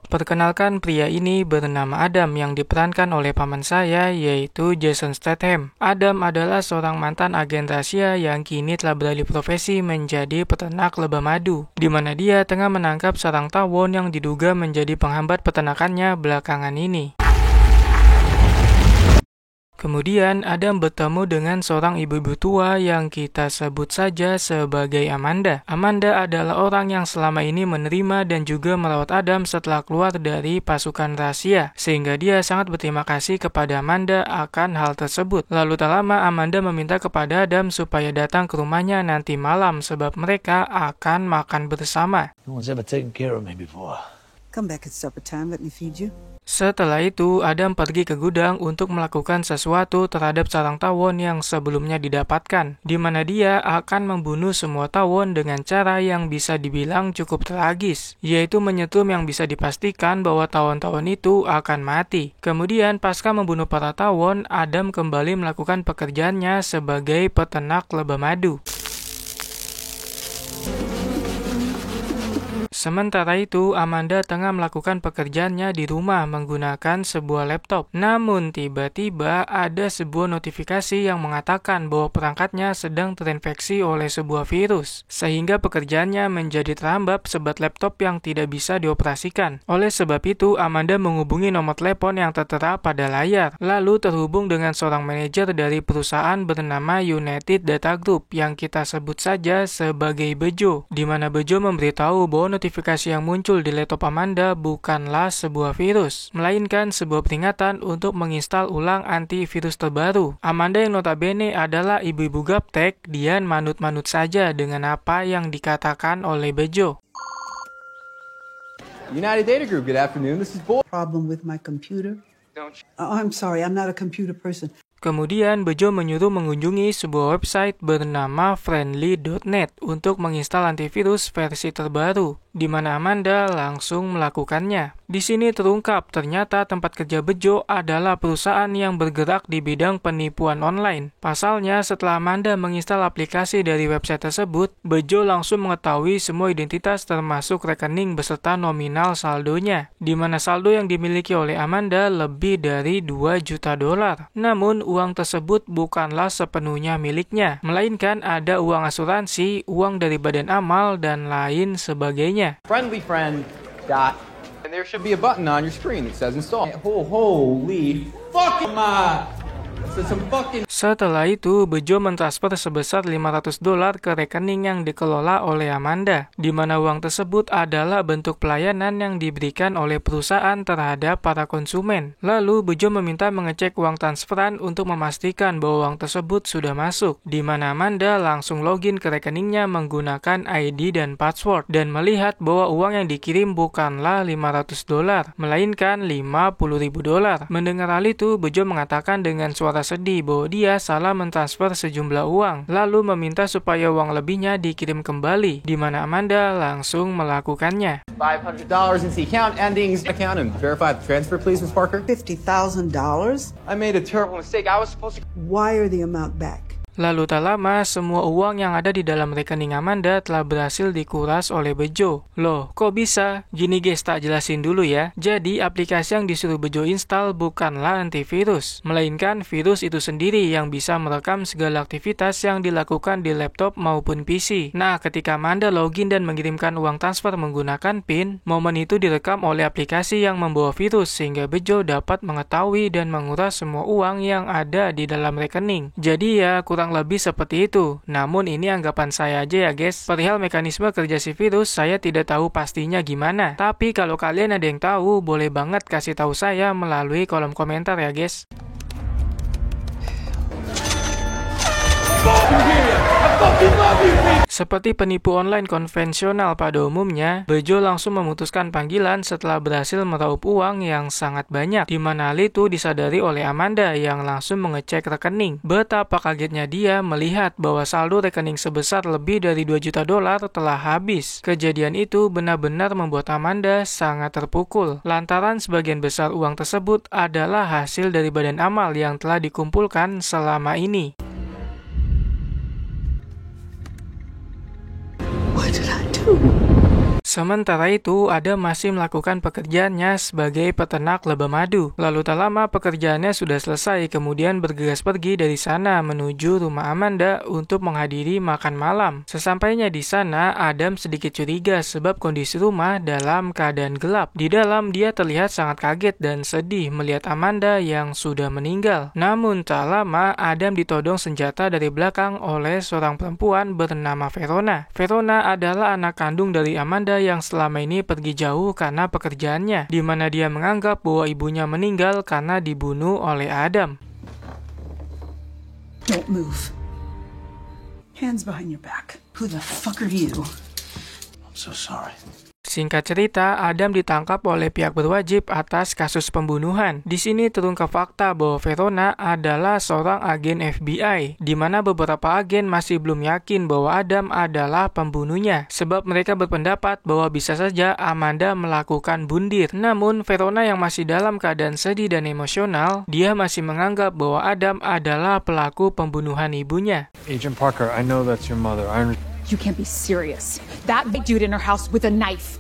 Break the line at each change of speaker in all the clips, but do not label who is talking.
Perkenalkan, pria ini bernama Adam yang diperankan oleh paman saya, yaitu Jason Statham. Adam adalah seorang mantan agen rahasia yang kini telah beralih profesi menjadi peternak lebah madu, di mana dia tengah menangkap sarang tawon yang diduga menjadi penghambat peternakannya belakangan ini. Kemudian Adam bertemu dengan seorang ibu-ibu tua yang kita sebut saja sebagai Amanda. Amanda adalah orang yang selama ini menerima dan juga merawat Adam setelah keluar dari pasukan rahasia, sehingga dia sangat berterima kasih kepada Amanda akan hal tersebut. Lalu tak lama Amanda meminta kepada Adam supaya datang ke rumahnya nanti malam sebab mereka akan makan bersama.
No one's ever taken care of me before.
Come back at supper time, let me feed you.
Setelah itu, Adam pergi ke gudang untuk melakukan sesuatu terhadap sarang tawon yang sebelumnya didapatkan, di mana dia akan membunuh semua tawon dengan cara yang bisa dibilang cukup tragis, yaitu menyetrum yang bisa dipastikan bahwa tawon-tawon itu akan mati. Kemudian, pasca membunuh para tawon, Adam kembali melakukan pekerjaannya sebagai peternak lebah madu. Sementara itu, Amanda tengah melakukan pekerjaannya di rumah menggunakan sebuah laptop. Namun, tiba-tiba ada sebuah notifikasi yang mengatakan bahwa perangkatnya sedang terinfeksi oleh sebuah virus, sehingga pekerjaannya menjadi terhambat sebab laptop yang tidak bisa dioperasikan. Oleh sebab itu, Amanda menghubungi nomor telepon yang tertera pada layar, lalu terhubung dengan seorang manajer dari perusahaan bernama United Data Group yang kita sebut saja sebagai Bejo, di mana Bejo memberitahu bahwa notifikasi yang muncul di laptop Amanda bukanlah sebuah virus, melainkan sebuah peringatan untuk menginstal ulang antivirus terbaru. Amanda yang notabene adalah ibu-ibu gaptek, dia manut-manut saja dengan apa yang dikatakan oleh Bejo.
United Data Group, good afternoon. This is Boy.
Problem with my computer? Oh, I'm sorry, I'm not a computer person.
Kemudian Bejo menyuruh mengunjungi sebuah website bernama friendly.net untuk menginstal antivirus versi terbaru, di mana Amanda langsung melakukannya. Di sini terungkap ternyata tempat kerja Bejo adalah perusahaan yang bergerak di bidang penipuan online. Pasalnya, setelah Amanda menginstal aplikasi dari website tersebut, Bejo langsung mengetahui semua identitas termasuk rekening beserta nominal saldonya, di mana saldo yang dimiliki oleh Amanda lebih dari 2 juta dolar. Namun, uang tersebut bukanlah sepenuhnya miliknya, melainkan ada uang asuransi, uang dari badan amal, dan lain sebagainya.
Friendlyfriend. And there should be a button on your screen that says install. Holy fucking
Setelah itu, Bejo mentransfer sebesar 500 dolar ke rekening yang dikelola oleh Amanda, di mana uang tersebut adalah bentuk pelayanan yang diberikan oleh perusahaan terhadap para konsumen. Lalu, Bejo meminta mengecek uang transferan untuk memastikan bahwa uang tersebut sudah masuk, di mana Amanda langsung login ke rekeningnya menggunakan ID dan password, dan melihat bahwa uang yang dikirim bukanlah 500 dolar, melainkan 50.000 dolar. Mendengar hal itu, Bejo mengatakan dengan suara sedih bahwa dia salah mentransfer sejumlah uang, lalu meminta supaya uang lebihnya dikirim kembali, di mana Amanda langsung melakukannya.
$500 in the account endings account and verify the transfer, please, Ms. Parker.
$50,000?
I made a terrible mistake. I was supposed to.
Wire the amount back.
Lalu tak lama, semua uang yang ada di dalam rekening Amanda telah berhasil dikuras oleh Bejo. Loh, kok bisa? Gini guys, tak jelasin dulu ya. Jadi, aplikasi yang disuruh Bejo install bukanlah antivirus, melainkan virus itu sendiri yang bisa merekam segala aktivitas yang dilakukan di laptop maupun PC. Nah, ketika Amanda login dan mengirimkan uang transfer menggunakan PIN, momen itu direkam oleh aplikasi yang membawa virus, sehingga Bejo dapat mengetahui dan menguras semua uang yang ada di dalam rekening. Jadi ya, kurang lebih seperti itu. Namun ini anggapan saya aja ya guys. Perihal mekanisme kerja si virus, saya tidak tahu pastinya gimana. Tapi kalau kalian ada yang tahu, boleh banget kasih tahu saya melalui kolom komentar ya guys. Seperti penipu online konvensional pada umumnya, Bejo langsung memutuskan panggilan setelah berhasil meraup uang yang sangat banyak, di mana hal itu disadari oleh Amanda yang langsung mengecek rekening. Betapa kagetnya dia melihat bahwa saldo rekening sebesar lebih dari 2 juta dolar telah habis. Kejadian itu benar-benar membuat Amanda sangat terpukul, lantaran sebagian besar uang tersebut adalah hasil dari badan amal yang telah dikumpulkan selama ini. Sementara itu, Adam masih melakukan pekerjaannya sebagai peternak lebah madu. Lalu tak lama pekerjaannya sudah selesai, kemudian bergegas pergi dari sana menuju rumah Amanda untuk menghadiri makan malam. Sesampainya di sana, Adam sedikit curiga sebab kondisi rumah dalam keadaan gelap. Di dalam, dia terlihat sangat kaget dan sedih melihat Amanda yang sudah meninggal. Namun tak lama, Adam ditodong senjata dari belakang oleh seorang perempuan bernama Verona. Verona adalah anak kandung dari Amanda yang selama ini pergi jauh karena pekerjaannya, di mana dia menganggap bahwa ibunya meninggal karena dibunuh oleh Adam.
Don't move. Hands behind your back. Who the fuck are you?
I'm so sorry.
Singkat cerita, Adam ditangkap oleh pihak berwajib atas kasus pembunuhan. Di sini terungkap fakta bahwa Verona adalah seorang agen FBI, di mana beberapa agen masih belum yakin bahwa Adam adalah pembunuhnya, sebab mereka berpendapat bahwa bisa saja Amanda melakukan bundir. Namun, Verona yang masih dalam keadaan sedih dan emosional, dia masih menganggap bahwa Adam adalah pelaku pembunuhan ibunya.
Agent Parker, I know that's your mother.
You can't be serious. That dude in her house with a knife.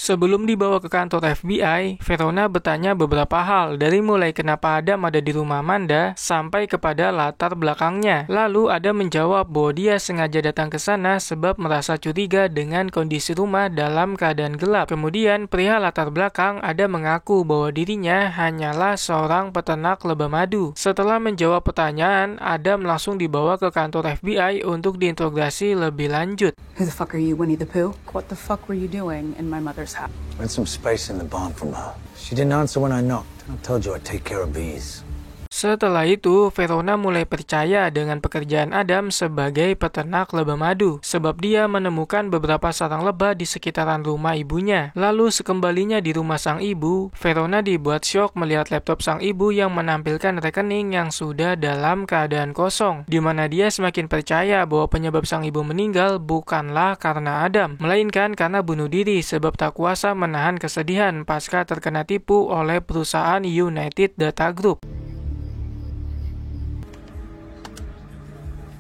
Sebelum dibawa ke kantor FBI, Verona bertanya beberapa hal, dari mulai kenapa Adam ada di rumah Amanda sampai kepada latar belakangnya. Lalu Adam menjawab bahwa dia sengaja datang ke sana sebab merasa curiga dengan kondisi rumah dalam keadaan gelap. Kemudian pria latar belakang Adam mengaku bahwa dirinya hanyalah seorang peternak lebah madu. Setelah menjawab pertanyaan, Adam langsung dibawa ke kantor FBI untuk diinterogasi lebih lanjut.
Who the fuck are you, Winnie the Pooh? What the fuck were you doing in my mother's house?
Rent some space in the barn from her. She didn't answer when I knocked. I told you I'd take care of bees.
Setelah itu, Verona mulai percaya dengan pekerjaan Adam sebagai peternak lebah madu, sebab dia menemukan beberapa sarang lebah di sekitaran rumah ibunya. Lalu sekembalinya di rumah sang ibu, Verona dibuat syok melihat laptop sang ibu yang menampilkan rekening yang sudah dalam keadaan kosong, di mana dia semakin percaya bahwa penyebab sang ibu meninggal bukanlah karena Adam, melainkan karena bunuh diri sebab tak kuasa menahan kesedihan pasca terkena tipu oleh perusahaan United Data Group.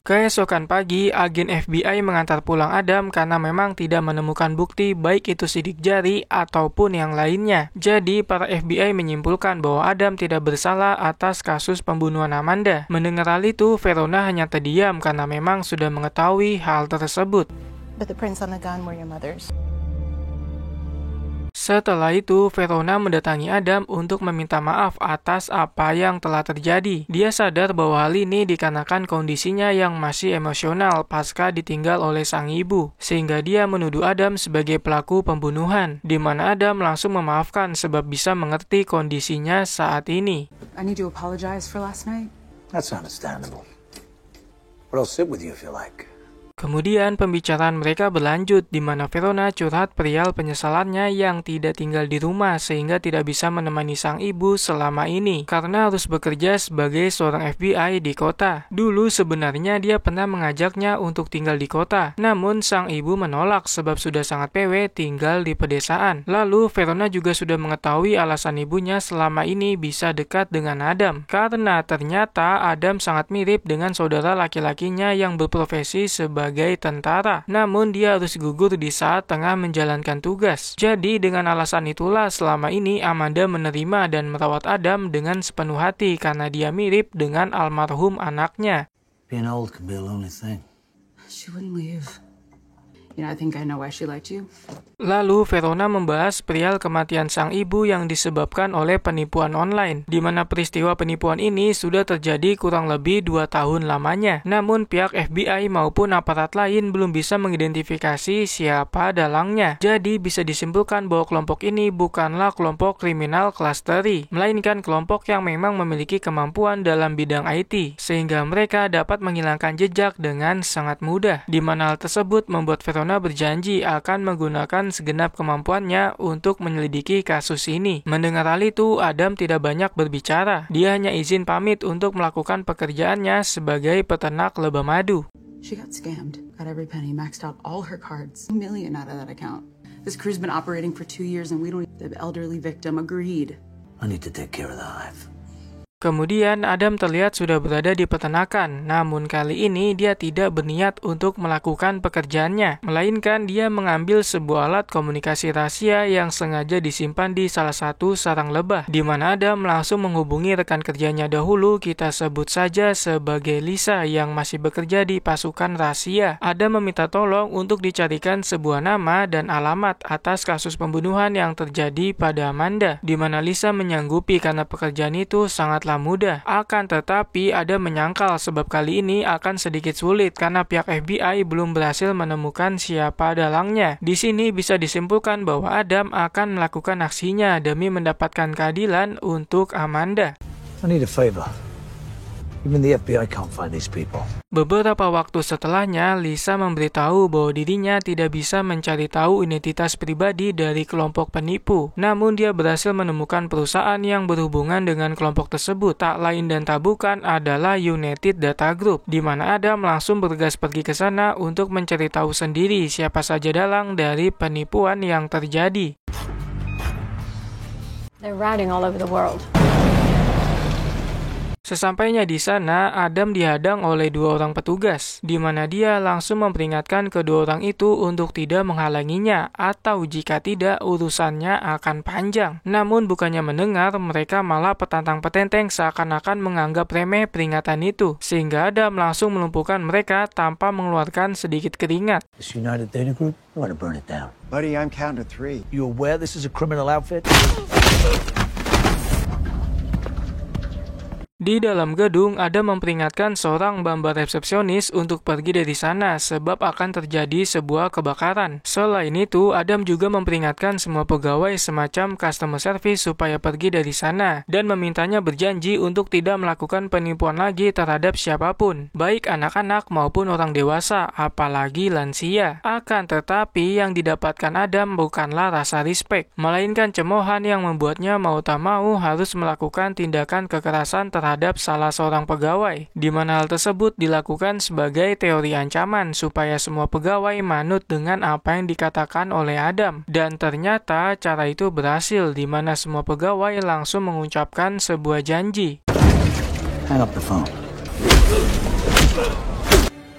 Keesokan pagi, agen FBI mengantar pulang Adam karena memang tidak menemukan bukti baik itu sidik jari ataupun yang lainnya. Jadi, para FBI menyimpulkan bahwa Adam tidak bersalah atas kasus pembunuhan Amanda. Mendengar hal itu, Verona hanya terdiam karena memang sudah mengetahui hal tersebut.
But the prints on the gun were your mother's.
Setelah itu, Verona mendatangi Adam untuk meminta maaf atas apa yang telah terjadi. Dia sadar bahwa hal ini dikarenakan kondisinya yang masih emosional pasca ditinggal oleh sang ibu, sehingga dia menuduh Adam sebagai pelaku pembunuhan, di mana Adam langsung memaafkan sebab bisa mengerti kondisinya saat ini.
I need to apologize for last night.
That's understandable. But I'll sit with you if you like.
Kemudian pembicaraan mereka berlanjut di mana Verona curhat perihal penyesalannya yang tidak tinggal di rumah sehingga tidak bisa menemani sang ibu selama ini karena harus bekerja sebagai seorang FBI di kota. Dulu sebenarnya dia pernah mengajaknya untuk tinggal di kota, namun sang ibu menolak sebab sudah sangat PW tinggal di pedesaan. Lalu Verona juga sudah mengetahui alasan ibunya selama ini bisa dekat dengan Adam karena ternyata Adam sangat mirip dengan saudara laki-lakinya yang berprofesi sebagai tentara, namun dia harus gugur di saat tengah menjalankan tugas. Jadi dengan alasan itulah selama ini Amanda menerima dan merawat Adam dengan sepenuh hati karena dia mirip dengan almarhum anaknya.
Being old can be a lonely thing.
She wouldn't leave. You know, I think I know why she liked you.
Lalu Verona membahas perihal kematian sang ibu yang disebabkan oleh penipuan online, di mana peristiwa penipuan ini sudah terjadi kurang lebih 2 tahun lamanya. Namun pihak FBI maupun aparat lain belum bisa mengidentifikasi siapa dalangnya. Jadi bisa disimpulkan bahwa kelompok ini bukanlah kelompok kriminal kelas teri, melainkan kelompok yang memang memiliki kemampuan dalam bidang IT, sehingga mereka dapat menghilangkan jejak dengan sangat mudah, di mana hal tersebut membuat Verona berjanji akan menggunakan segenap kemampuannya untuk menyelidiki kasus ini. Mendengar hal itu, Adam tidak banyak berbicara. Dia hanya izin pamit untuk melakukan pekerjaannya sebagai peternak lebah madu.
She got scammed. Got every penny, maxed out all her cards. $1 million out of that account. This crew's been operating for 2 years and we don't. The elderly victim agreed.
I need to take care of the hive.
Kemudian Adam terlihat sudah berada di peternakan, namun kali ini dia tidak berniat untuk melakukan pekerjaannya, melainkan dia mengambil sebuah alat komunikasi rahasia yang sengaja disimpan di salah satu sarang lebah, di mana Adam langsung menghubungi rekan kerjanya dahulu, kita sebut saja sebagai Lisa yang masih bekerja di pasukan rahasia. Adam meminta tolong untuk dicarikan sebuah nama dan alamat atas kasus pembunuhan yang terjadi pada Amanda, di mana Lisa menyanggupi karena pekerjaan itu sangatlah mudah. Akan tetapi Adam menyangkal sebab kali ini akan sedikit sulit karena pihak FBI belum berhasil menemukan siapa dalangnya. Di sini bisa disimpulkan bahwa Adam akan melakukan aksinya demi mendapatkan keadilan untuk Amanda.
I need a favor. Even the FBI can't find these people.
Beberapa waktu setelahnya, Lisa memberitahu bahwa dirinya tidak bisa mencari tahu identitas pribadi dari kelompok penipu. Namun dia berhasil menemukan perusahaan yang berhubungan dengan kelompok tersebut. Tak lain dan tak bukan adalah United Data Group, di mana Adam langsung bergegas pergi ke sana untuk mencari tahu sendiri siapa saja dalang dari penipuan yang terjadi.
They're routing all over the world.
Sesampainya di sana, Adam dihadang oleh dua orang petugas, di mana dia langsung memperingatkan kedua orang itu untuk tidak menghalanginya, atau jika tidak, urusannya akan panjang. Namun bukannya mendengar, mereka malah petantang-petenteng seakan-akan menganggap remeh peringatan itu, sehingga Adam langsung melumpuhkan mereka tanpa mengeluarkan sedikit keringat.
This United Data Group, I want to burn it down.
Buddy, I'm counting to 3.
You aware this is a criminal outfit?
Di dalam gedung, Adam memperingatkan seorang bamba resepsionis untuk pergi dari sana sebab akan terjadi sebuah kebakaran. Selain itu, Adam juga memperingatkan semua pegawai semacam customer service supaya pergi dari sana dan memintanya berjanji untuk tidak melakukan penipuan lagi terhadap siapapun, baik anak-anak maupun orang dewasa, apalagi lansia. Akan tetapi, yang didapatkan Adam bukanlah rasa respect, melainkan cemoohan yang membuatnya mau tak mau harus melakukan tindakan kekerasan terhadap salah seorang pegawai, di mana hal tersebut dilakukan sebagai teori ancaman supaya semua pegawai manut dengan apa yang dikatakan oleh Adam. Dan ternyata cara itu berhasil, di mana semua pegawai langsung mengucapkan sebuah janji.
Hang up the phone.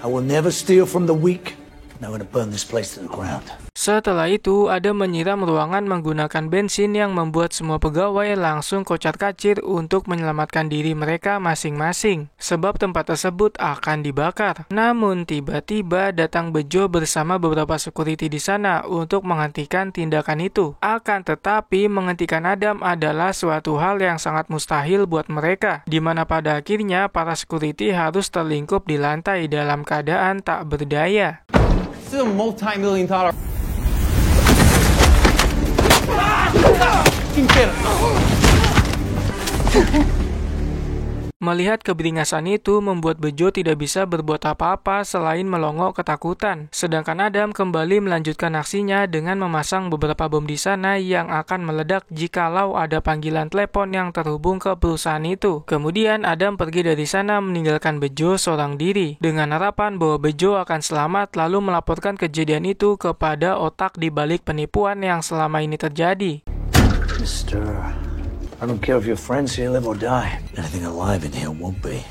I will never steal from the weak. I'm going to burn this place to the ground.
Setelah itu, Adam menyiram ruangan menggunakan bensin yang membuat semua pegawai langsung kocar-kacir untuk menyelamatkan diri mereka masing-masing, sebab tempat tersebut akan dibakar. Namun tiba-tiba datang Bejo bersama beberapa security di sana untuk menghentikan tindakan itu. Akan tetapi menghentikan Adam adalah suatu hal yang sangat mustahil buat mereka, di mana pada akhirnya para security harus terlingkup di lantai dalam keadaan tak berdaya.
This is a multi-million-dollar.
Melihat keberingasan itu membuat Bejo tidak bisa berbuat apa-apa selain melongo ketakutan. Sedangkan Adam kembali melanjutkan aksinya dengan memasang beberapa bom di sana yang akan meledak jikalau ada panggilan telepon yang terhubung ke perusahaan itu. Kemudian Adam pergi dari sana meninggalkan Bejo seorang diri dengan harapan bahwa Bejo akan selamat, lalu melaporkan kejadian itu kepada otak di balik penipuan yang selama ini terjadi.
Mister, I don't care if your friends here live or die. Anything alive in here won't be.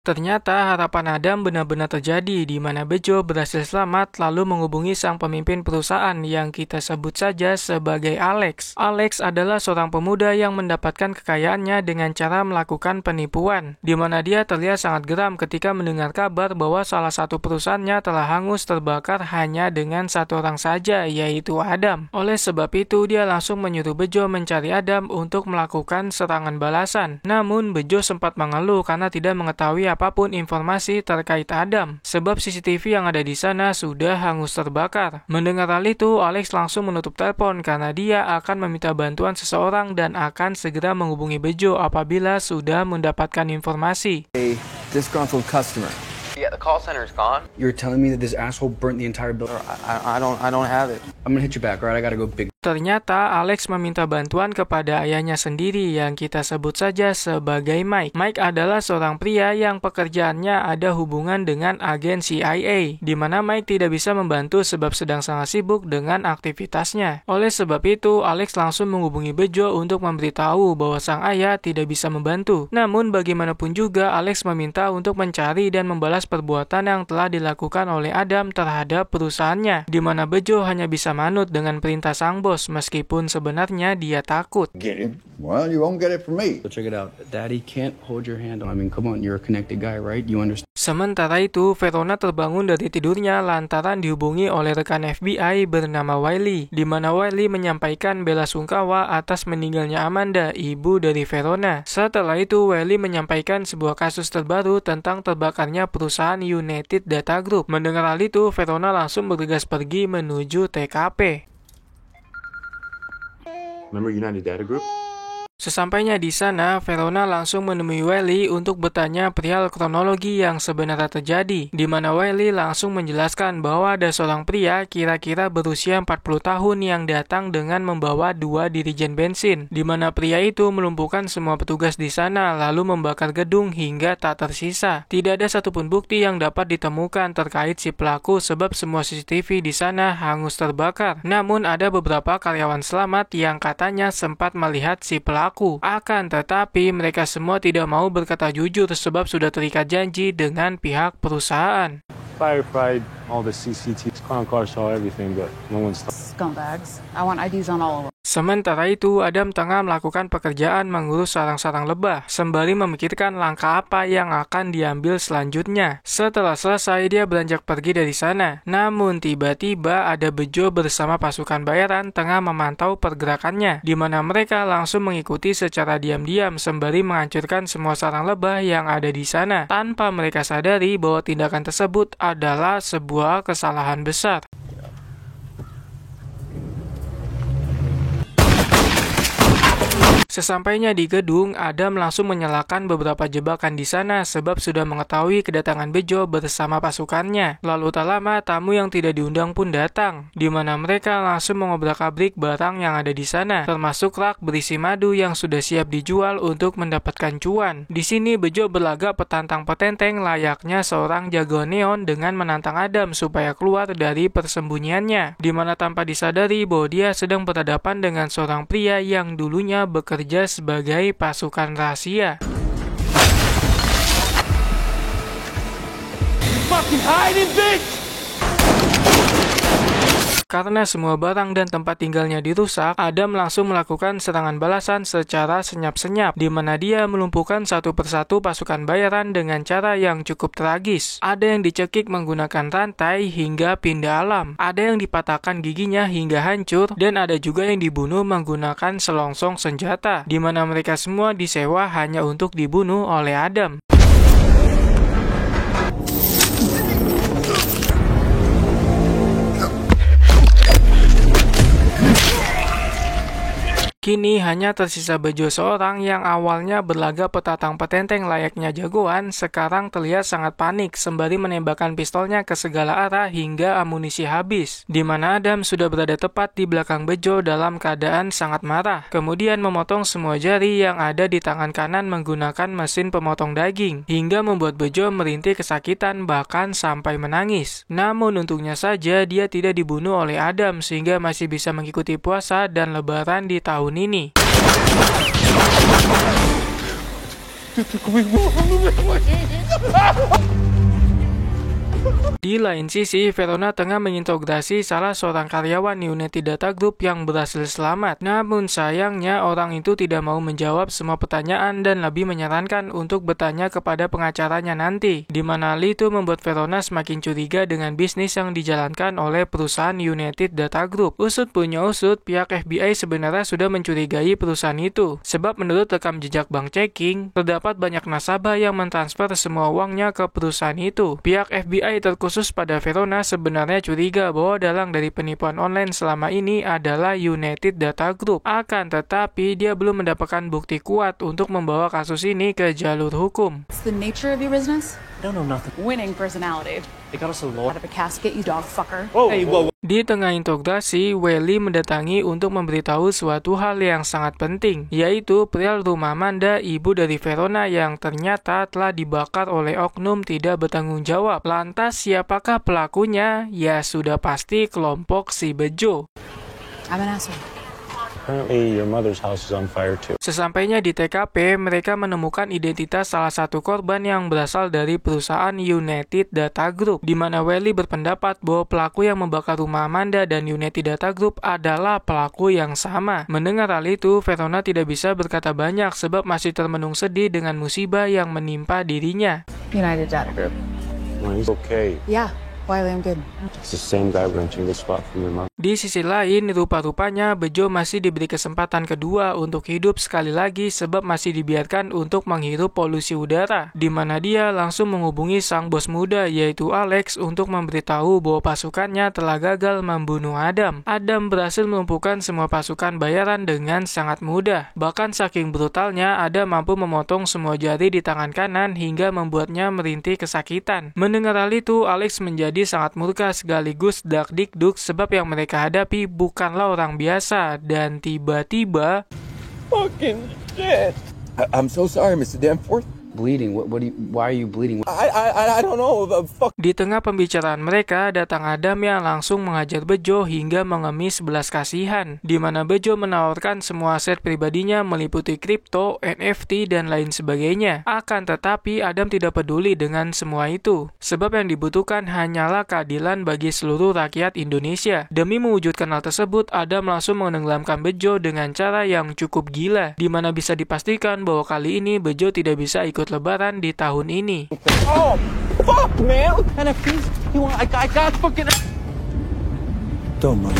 Ternyata harapan Adam benar-benar terjadi, di mana Bejo berhasil selamat lalu menghubungi sang pemimpin perusahaan yang kita sebut saja sebagai Alex. Alex adalah seorang pemuda yang mendapatkan kekayaannya dengan cara melakukan penipuan, di mana dia terlihat sangat geram ketika mendengar kabar bahwa salah satu perusahaannya telah hangus terbakar hanya dengan satu orang saja, yaitu Adam. Oleh sebab itu, dia langsung menyuruh Bejo mencari Adam untuk melakukan serangan balasan. Namun Bejo sempat mengeluh karena tidak mengetahui apapun informasi terkait Adam, sebab CCTV yang ada di sana sudah hangus terbakar. Mendengar hal itu, Alex langsung menutup telepon karena dia akan meminta bantuan seseorang dan akan segera menghubungi Bejo apabila sudah mendapatkan informasi.
A disgruntled customer.
Yeah, the
call center's gone.
You're telling me that this asshole burnt the entire building?
I don't have it.
I'm gonna hit you back, alright? I gotta go big.
Ternyata Alex meminta bantuan kepada ayahnya sendiri yang kita sebut saja sebagai Mike. Mike adalah seorang pria yang pekerjaannya ada hubungan dengan agen CIA, di mana Mike tidak bisa membantu sebab sedang sangat sibuk dengan aktivitasnya. Oleh sebab itu, Alex langsung menghubungi Bejo untuk memberitahu bahwa sang ayah tidak bisa membantu. Namun bagaimanapun juga, Alex meminta untuk mencari dan membalas perbuatan yang telah dilakukan oleh Adam terhadap perusahaannya, di mana Bejo hanya bisa manut dengan perintah sang bos, meskipun sebenarnya dia takut.
Get him? Well, you won't get it from me.
So check it out. Daddy can't hold your hand. I mean, come on, you're a connected guy, right? You understand?
Sementara itu, Verona terbangun dari tidurnya lantaran dihubungi oleh rekan FBI bernama Wiley, di mana Wiley menyampaikan bela sungkawa atas meninggalnya Amanda, ibu dari Verona. Setelah itu, Wiley menyampaikan sebuah kasus terbaru tentang terbakarnya perusahaan United Data Group. Mendengar hal itu, Verona langsung bergegas pergi menuju TKP.
Remember United Data Group?
Sesampainya di sana, Verona langsung menemui Wiley untuk bertanya perihal kronologi yang sebenarnya terjadi, di mana Wiley langsung menjelaskan bahwa ada seorang pria kira-kira berusia 40 tahun yang datang dengan membawa 2 dirigen bensin, di mana pria itu melumpuhkan semua petugas di sana lalu membakar gedung hingga tak tersisa. Tidak ada satupun bukti yang dapat ditemukan terkait si pelaku sebab semua CCTV di sana hangus terbakar. Namun ada beberapa karyawan selamat yang katanya sempat melihat si pelaku. Akan tetapi mereka semua tidak mau berkata jujur sebab sudah terikat janji dengan pihak perusahaan.
Firefight, all the CCTVs, car saw everything, but no one's...
Scumbags. I want IDs on all of them.
Sementara itu, Adam tengah melakukan pekerjaan mengurus sarang-sarang lebah, sembari memikirkan langkah apa yang akan diambil selanjutnya. Setelah selesai, dia beranjak pergi dari sana. Namun, tiba-tiba ada Bejo bersama pasukan bayaran tengah memantau pergerakannya, di mana mereka langsung mengikuti secara diam-diam sembari menghancurkan semua sarang lebah yang ada di sana, tanpa mereka sadari bahwa tindakan tersebut adalah sebuah kesalahan besar. Sesampainya di gedung, Adam langsung menyalakan beberapa jebakan di sana sebab sudah mengetahui kedatangan Bejo bersama pasukannya. Lalu tak lama, tamu yang tidak diundang pun datang, di mana mereka langsung mengobrak-abrik barang yang ada di sana, termasuk rak berisi madu yang sudah siap dijual untuk mendapatkan cuan. Di sini Bejo berlagak petantang petenteng layaknya seorang jagoan neon dengan menantang Adam supaya keluar dari persembunyiannya, di mana tanpa disadari bahwa dia sedang berhadapan dengan seorang pria yang dulunya bekerja sebagai pasukan rahasia. Karena semua barang dan tempat tinggalnya dirusak, Adam langsung melakukan serangan balasan secara senyap-senyap, di mana dia melumpuhkan satu persatu pasukan bayaran dengan cara yang cukup tragis. Ada yang dicekik menggunakan rantai hingga pindah alam, ada yang dipatahkan giginya hingga hancur, dan ada juga yang dibunuh menggunakan selongsong senjata, di mana mereka semua disewa hanya untuk dibunuh oleh Adam. Kini hanya tersisa Bejo seorang yang awalnya berlagak petatang petenteng layaknya jagoan, sekarang terlihat sangat panik sembari menembakkan pistolnya ke segala arah hingga amunisi habis. Di mana Adam sudah berada tepat di belakang Bejo dalam keadaan sangat marah, kemudian memotong semua jari yang ada di tangan kanan menggunakan mesin pemotong daging, hingga membuat Bejo merintih kesakitan bahkan sampai menangis. Namun untungnya saja dia tidak dibunuh oleh Adam sehingga masih bisa mengikuti puasa dan lebaran di tahun ini. Di lain sisi, Verona tengah menginterogasi salah seorang karyawan United Data Group yang berhasil selamat. Namun sayangnya orang itu tidak mau menjawab semua pertanyaan dan lebih menyarankan untuk bertanya kepada pengacaranya nanti, di mana hal itu membuat Verona semakin curiga dengan bisnis yang dijalankan oleh perusahaan United Data Group. Usut punya usut, pihak FBI sebenarnya sudah mencurigai perusahaan itu, sebab menurut rekam jejak bank checking, terdapat banyak nasabah yang mentransfer semua uangnya ke perusahaan itu. Pihak FBI Hater khusus pada Verona sebenarnya curiga bahwa dalang dari penipuan online selama ini adalah United Data Group. Akan tetapi dia belum mendapatkan bukti kuat untuk membawa kasus ini ke jalur hukum.
What's the nature of your business?
I don't know nothing.
Winning personality.
They got us a law.
Out of a casket, you dog fucker.
Di tengah interogasi, Welly mendatangi untuk memberitahu suatu hal yang sangat penting, yaitu perihal rumah Amanda, ibu dari Verona yang ternyata telah dibakar oleh oknum tidak bertanggung jawab. Lantas siapakah pelakunya? Ya sudah pasti kelompok si Bejo.
I'm an asshole.
Apparently, your mother's house is on fire too.
Sesampainya di TKP, mereka menemukan identitas salah satu korban yang berasal dari perusahaan United Data Group, di mana Welly berpendapat bahwa pelaku yang membakar rumah Amanda dan United Data Group adalah pelaku yang sama. Mendengar hal itu, Verona tidak bisa berkata banyak sebab masih termenung sedih dengan musibah yang menimpa dirinya.
United Data Group.
Well, he's okay.
Yeah, Wiley, I'm good.
It's the same guy renting this spot from your mom.
Di sisi lain, rupa-rupanya Bejo masih diberi kesempatan kedua untuk hidup sekali lagi sebab masih dibiarkan untuk menghirup polusi udara, di mana dia langsung menghubungi sang bos muda yaitu Alex untuk memberitahu bahwa pasukannya telah gagal membunuh Adam. Adam berhasil melumpuhkan semua pasukan bayaran dengan sangat mudah. Bahkan saking brutalnya, Adam mampu memotong semua jari di tangan kanan hingga membuatnya merintih kesakitan. Mendengar hal itu, Alex menjadi sangat murka sekaligus dakdikduk sebab yang mereka hadapi bukanlah orang biasa dan tiba-tiba
fucking shit. I'm so sorry, Mr. Danforth.
Bleeding? Why are you bleeding?
I don't know. Fuck.
Di tengah pembicaraan mereka, datang Adam yang langsung mengajar Bejo hingga mengemis belas kasihan, di mana Bejo menawarkan semua aset pribadinya meliputi kripto, NFT, dan lain sebagainya. Akan tetapi, Adam tidak peduli dengan semua itu, sebab yang dibutuhkan hanyalah keadilan bagi seluruh rakyat Indonesia. Demi mewujudkan hal tersebut, Adam langsung menenggelamkan Bejo dengan cara yang cukup gila, di mana bisa dipastikan bahwa kali ini Bejo tidak bisa ikut lebaran di tahun ini.
Oh, fuck, man. NFTs? You want? I got fucking.
Don't move.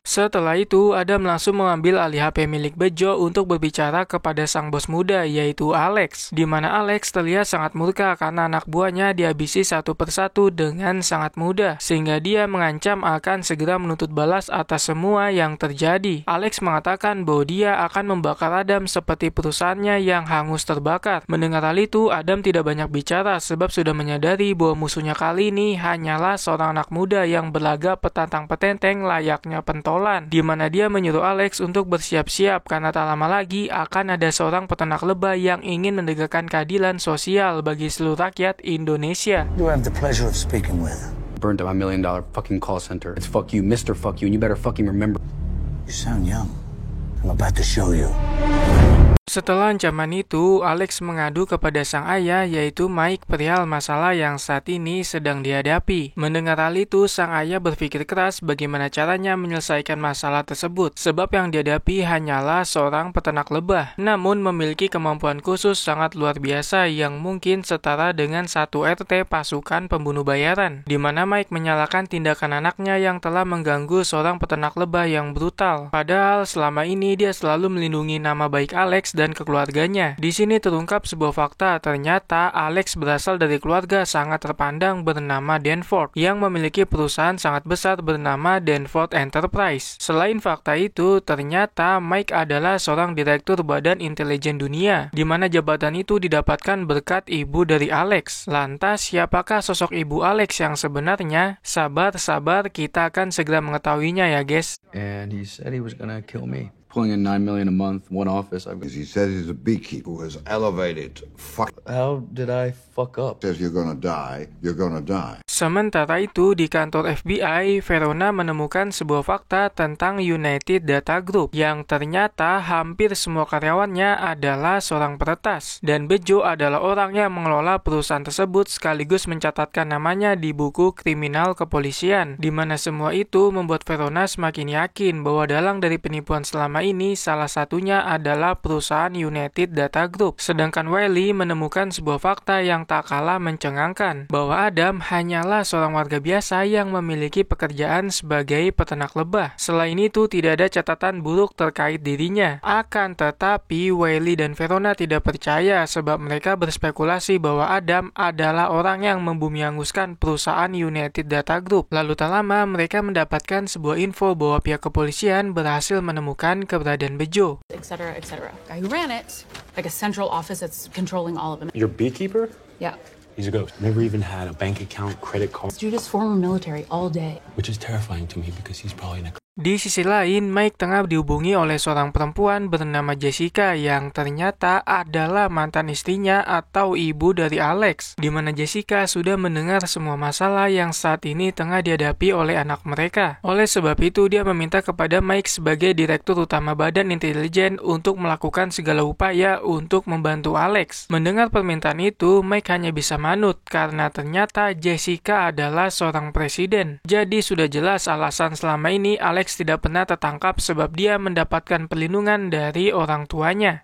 Setelah itu, Adam langsung mengambil alih HP milik Bejo untuk berbicara kepada sang bos muda, yaitu Alex. Di mana Alex terlihat sangat murka karena anak buahnya dihabisi satu persatu dengan sangat mudah, sehingga dia mengancam akan segera menuntut balas atas semua yang terjadi. Alex mengatakan bahwa dia akan membakar Adam seperti perusahaannya yang hangus terbakar. Mendengar hal itu, Adam tidak banyak bicara sebab sudah menyadari bahwa musuhnya kali ini hanyalah seorang anak muda yang berlagak petantang-petenteng layaknya pentolan, di mana dia menyuruh Alex untuk bersiap-siap karena tak lama lagi akan ada seorang peternak lebah yang ingin menegakkan keadilan sosial bagi seluruh rakyat Indonesia.
You have the pleasure of speaking with.
Burned up $1 million fucking call center. It's fuck you, Mr. Fuck you, and you better fucking remember.
You sound young. I'm about to show you.
Setelah ancaman itu, Alex mengadu kepada sang ayah yaitu Mike perihal masalah yang saat ini sedang dihadapi. Mendengar hal itu, sang ayah berpikir keras bagaimana caranya menyelesaikan masalah tersebut, sebab yang dihadapi hanyalah seorang peternak lebah, namun memiliki kemampuan khusus sangat luar biasa yang mungkin setara dengan satu RT pasukan pembunuh bayaran, di mana Mike menyalahkan tindakan anaknya yang telah mengganggu seorang peternak lebah yang brutal. Padahal selama ini dia selalu melindungi nama baik Alex dan keluarganya. Di sini terungkap sebuah fakta, ternyata Alex berasal dari keluarga sangat terpandang bernama Danforth yang memiliki perusahaan sangat besar bernama Danforth Enterprise. Selain fakta itu, ternyata Mike adalah seorang direktur Badan Intelijen Dunia, di mana jabatan itu didapatkan berkat ibu dari Alex. Lantas, siapakah sosok ibu Alex yang sebenarnya? Sabar, kita akan segera mengetahuinya ya guys.
And he said he was gonna kill me.
Pulling in $9 million a month, one office.
He says he's a beekeeper who has elevated.
How did I fuck up?
Says you're gonna die. You're gonna die.
Sementara itu, di kantor FBI, Verona menemukan sebuah fakta tentang United Data Group yang ternyata hampir semua karyawannya adalah seorang peretas, dan Bejo adalah orang yang mengelola perusahaan tersebut sekaligus mencatatkan namanya di buku kriminal kepolisian, di mana semua itu membuat Verona semakin yakin bahwa dalang dari penipuan selama selama ini salah satunya adalah perusahaan United Data Group. Sedangkan Wiley menemukan sebuah fakta yang tak kalah mencengangkan, bahwa Adam hanyalah seorang warga biasa yang memiliki pekerjaan sebagai peternak lebah. Selain itu, tidak ada catatan buruk terkait dirinya. Akan tetapi, Wiley dan Verona tidak percaya sebab mereka berspekulasi bahwa Adam adalah orang yang membumi-hanguskan perusahaan United Data Group. Lalu tak lama, mereka mendapatkan sebuah info bahwa pihak kepolisian berhasil menemukan keberadaan Bejo.
etc., etc. Guy who ran it, like a central office that's controlling all of them.
Your beekeeper?
Yeah.
He's a ghost. Never even had a bank account, credit card.
This dude is former military all day.
Which is terrifying to me because he's probably in a...
Di sisi lain, Mike tengah dihubungi oleh seorang perempuan bernama Jessica yang ternyata adalah mantan istrinya atau ibu dari Alex, di mana Jessica sudah mendengar semua masalah yang saat ini tengah dihadapi oleh anak mereka. Oleh sebab itu, dia meminta kepada Mike sebagai direktur utama Badan Intelijen untuk melakukan segala upaya untuk membantu Alex. Mendengar permintaan itu, Mike hanya bisa manut karena ternyata Jessica adalah seorang presiden. Jadi sudah jelas alasan selama ini Alex tidak pernah tertangkap sebab dia mendapatkan perlindungan dari orang tuanya.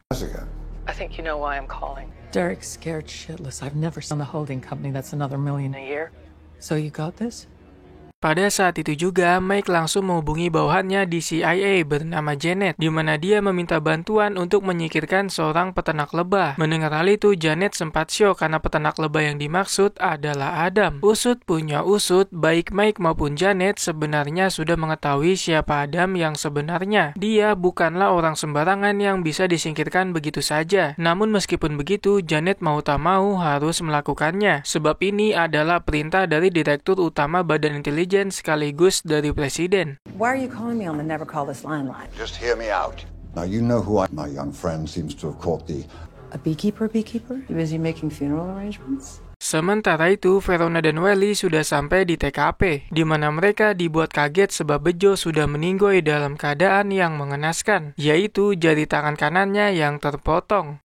I think you know why I'm calling.
Derek's scared shitless. I've never seen the holding company that's another $1 million
a year.
So you got this?
Pada saat itu juga, Mike langsung menghubungi bawahannya di CIA bernama Janet, di mana dia meminta bantuan untuk menyingkirkan seorang peternak lebah. Mendengar hal itu, Janet sempat syok karena peternak lebah yang dimaksud adalah Adam. Usut punya usut, baik Mike maupun Janet sebenarnya sudah mengetahui siapa Adam yang sebenarnya. Dia bukanlah orang sembarangan yang bisa disingkirkan begitu saja. Namun meskipun begitu, Janet mau tak mau harus melakukannya, sebab ini adalah perintah dari Direktur Utama Badan Intelijen sekaligus dari Presiden.
Why are you calling me on the never call this landline?
Just hear me out. Now you know who my young friend seems to have caught the...
A beekeeper? You busy making funeral arrangements?
Sementara itu, Verona dan Wiley sudah sampai di TKP, di mana mereka dibuat kaget sebab Bejo sudah meninggoy dalam keadaan yang mengenaskan, yaitu jari tangan kanannya yang terpotong.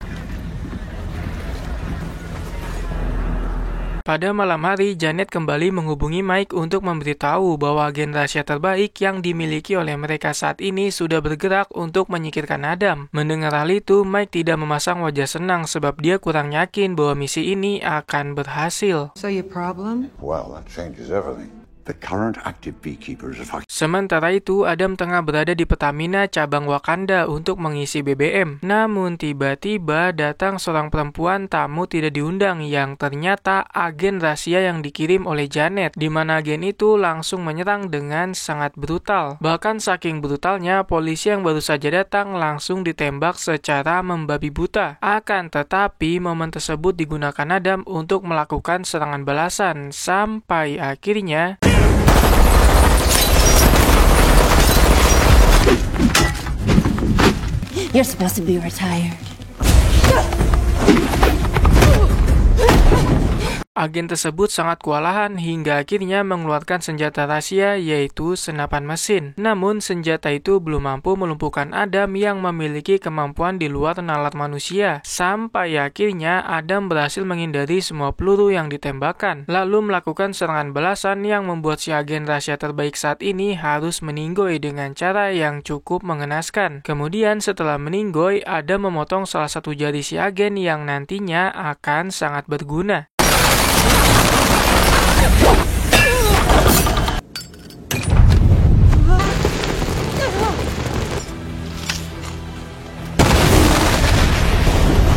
Pada malam hari, Janet kembali menghubungi Mike untuk memberitahu bahwa agen rahasia terbaik yang dimiliki oleh mereka saat ini sudah bergerak untuk menyingkirkan Adam. Mendengar hal itu, Mike tidak memasang wajah senang sebab dia kurang yakin bahwa misi ini akan berhasil.
So your problem?
Well, that changes everything. The current active beekeepers are...
Sementara itu, Adam tengah berada di Pertamina cabang Wakanda untuk mengisi BBM. Namun tiba-tiba datang seorang perempuan tamu tidak diundang yang ternyata agen rahasia yang dikirim oleh Janet, di mana agen itu langsung menyerang dengan sangat brutal. Bahkan saking brutalnya, polisi yang baru saja datang langsung ditembak secara membabi buta. Akan tetapi, momen tersebut digunakan Adam untuk melakukan serangan balasan, sampai akhirnya
You're supposed to be retired.
Agen tersebut sangat kewalahan hingga akhirnya mengeluarkan senjata rahasia yaitu senapan mesin. Namun senjata itu belum mampu melumpuhkan Adam yang memiliki kemampuan di luar nalar manusia. Sampai akhirnya Adam berhasil menghindari semua peluru yang ditembakkan, lalu melakukan serangan balasan yang membuat si agen rahasia terbaik saat ini harus meninggoy dengan cara yang cukup mengenaskan. Kemudian setelah meninggoy, Adam memotong salah satu jari si agen yang nantinya akan sangat berguna.